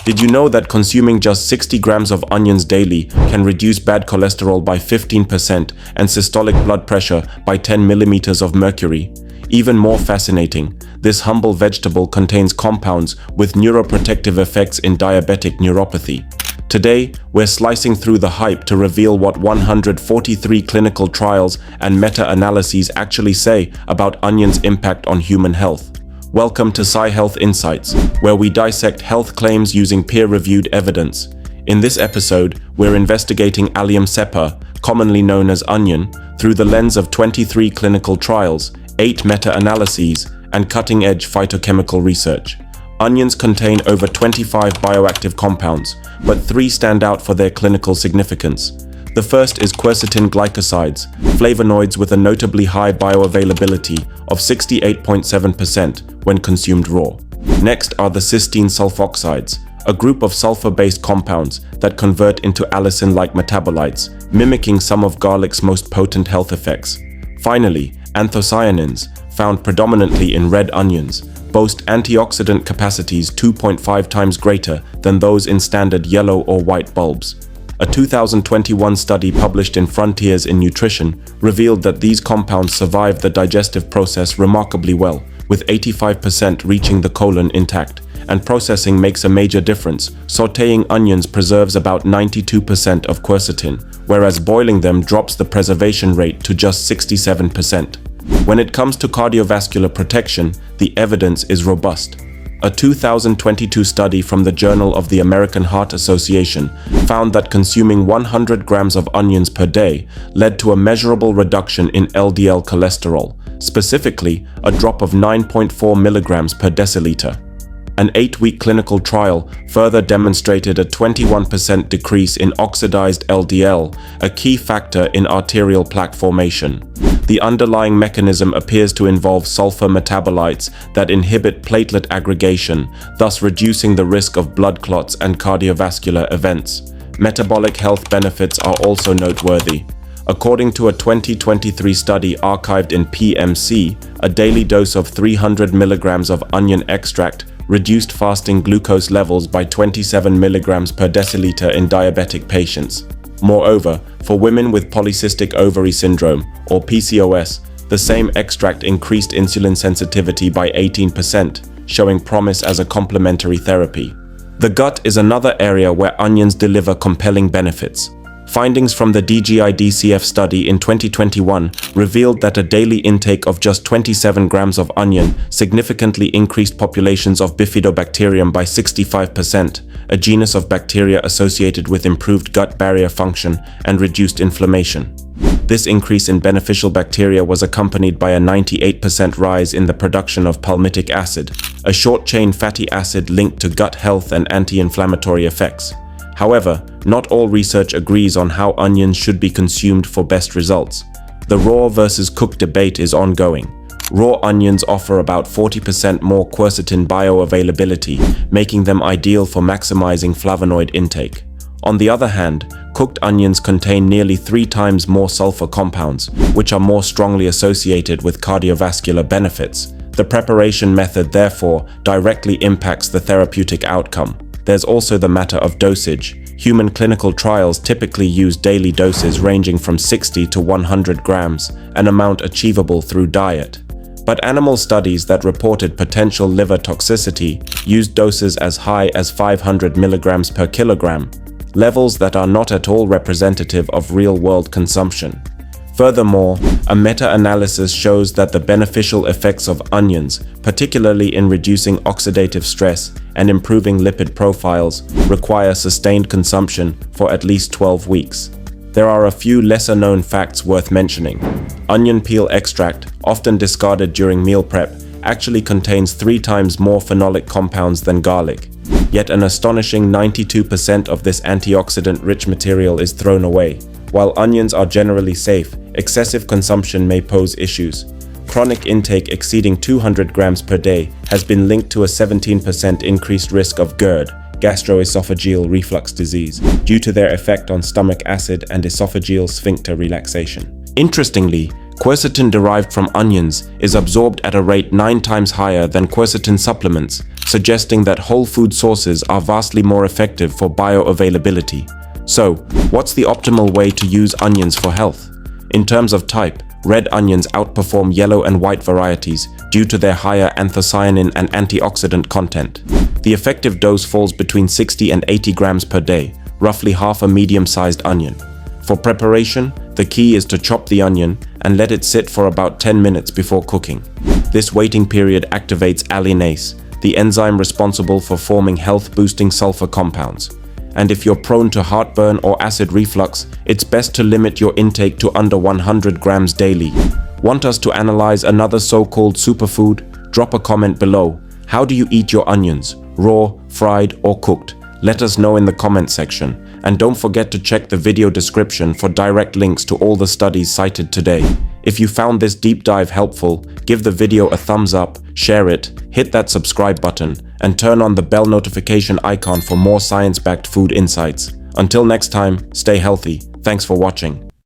Did you know that consuming just 60 grams of onions daily can reduce bad cholesterol by 15% and systolic blood pressure by 10 millimeters of mercury? Even more fascinating, this humble vegetable contains compounds with neuroprotective effects in diabetic neuropathy. Today, we're slicing through the hype to reveal what 143 clinical trials and meta-analyses actually say about onions' impact on human health. Welcome to SciHealth Insights, where we dissect health claims using peer-reviewed evidence. In this episode, we're investigating allium cepa, commonly known as onion, through the lens of 23 clinical trials, 8 meta-analyses, and cutting-edge phytochemical research. Onions contain over 25 bioactive compounds, but 3 stand out for their clinical significance. The first is quercetin glycosides, flavonoids with a notably high bioavailability of 68.7% when consumed raw. Next are the cysteine sulfoxides, a group of sulfur-based compounds that convert into allicin-like metabolites, mimicking some of garlic's most potent health effects. Finally, anthocyanins, found predominantly in red onions, boast antioxidant capacities 2.5 times greater than those in standard yellow or white bulbs. A 2021 study published in Frontiers in Nutrition revealed that these compounds survive the digestive process remarkably well, with 85% reaching the colon intact. And processing makes a major difference. Sautéing onions preserves about 92% of quercetin, whereas boiling them drops the preservation rate to just 67%. When it comes to cardiovascular protection, the evidence is robust. A 2022 study from the Journal of the American Heart Association found that consuming 100 grams of onions per day led to a measurable reduction in LDL cholesterol, specifically a drop of 9.4 milligrams per deciliter. An 8-week clinical trial further demonstrated a 21% decrease in oxidized LDL, a key factor in arterial plaque formation. The underlying mechanism appears to involve sulfur metabolites that inhibit platelet aggregation, thus reducing the risk of blood clots and cardiovascular events. Metabolic health benefits are also noteworthy. According to a 2023 study archived in PMC, a daily dose of 300 milligrams of onion extract reduced fasting glucose levels by 27 milligrams per deciliter in diabetic patients. Moreover, for women with polycystic ovary syndrome, or PCOS, the same extract increased insulin sensitivity by 18%, showing promise as a complementary therapy. The gut is another area where onions deliver compelling benefits. Findings from the DGI-DCF study in 2021 revealed that a daily intake of just 27 grams of onion significantly increased populations of bifidobacterium by 65%, a genus of bacteria associated with improved gut barrier function and reduced inflammation. This increase in beneficial bacteria was accompanied by a 98% rise in the production of palmitic acid, a short-chain fatty acid linked to gut health and anti-inflammatory effects. However, not all research agrees on how onions should be consumed for best results. The raw versus cooked debate is ongoing. Raw onions offer about 40% more quercetin bioavailability, making them ideal for maximizing flavonoid intake. On the other hand, cooked onions contain nearly 3 times more sulfur compounds, which are more strongly associated with cardiovascular benefits. The preparation method, therefore, directly impacts the therapeutic outcome. There's also the matter of dosage. Human clinical trials typically use daily doses ranging from 60 to 100 grams, an amount achievable through diet. But animal studies that reported potential liver toxicity used doses as high as 500 milligrams per kilogram, levels that are not at all representative of real-world consumption. Furthermore, a meta-analysis shows that the beneficial effects of onions, particularly in reducing oxidative stress and improving lipid profiles, require sustained consumption for at least 12 weeks. There are a few lesser-known facts worth mentioning. Onion peel extract, often discarded during meal prep, actually contains 3 times more phenolic compounds than garlic. Yet an astonishing 92% of this antioxidant-rich material is thrown away. While onions are generally safe, excessive consumption may pose issues. Chronic intake exceeding 200 grams per day has been linked to a 17% increased risk of GERD, gastroesophageal reflux disease, due to their effect on stomach acid and esophageal sphincter relaxation. Interestingly, Quercetin derived from onions is absorbed at a rate 9 times higher than quercetin supplements, suggesting that whole food sources are vastly more effective for bioavailability. So, what's the optimal way to use onions for health? In terms of type, red onions outperform yellow and white varieties due to their higher anthocyanin and antioxidant content. The effective dose falls between 60 and 80 grams per day, roughly half a medium-sized onion. For preparation, the key is to chop the onion and let it sit for about 10 minutes before cooking. This waiting period activates alliinase, the enzyme responsible for forming health-boosting sulfur compounds. And if you're prone to heartburn or acid reflux, it's best to limit your intake to under 100 grams daily. Want us to analyze another so-called superfood? Drop a comment below. How do you eat your onions? Raw, fried, or cooked? Let us know in the comment section. And don't forget to check the video description for direct links to all the studies cited today. If you found this deep dive helpful, give the video a thumbs up, share it, hit that subscribe button, and turn on the bell notification icon for more science-backed food insights. Until next time, stay healthy. Thanks for watching.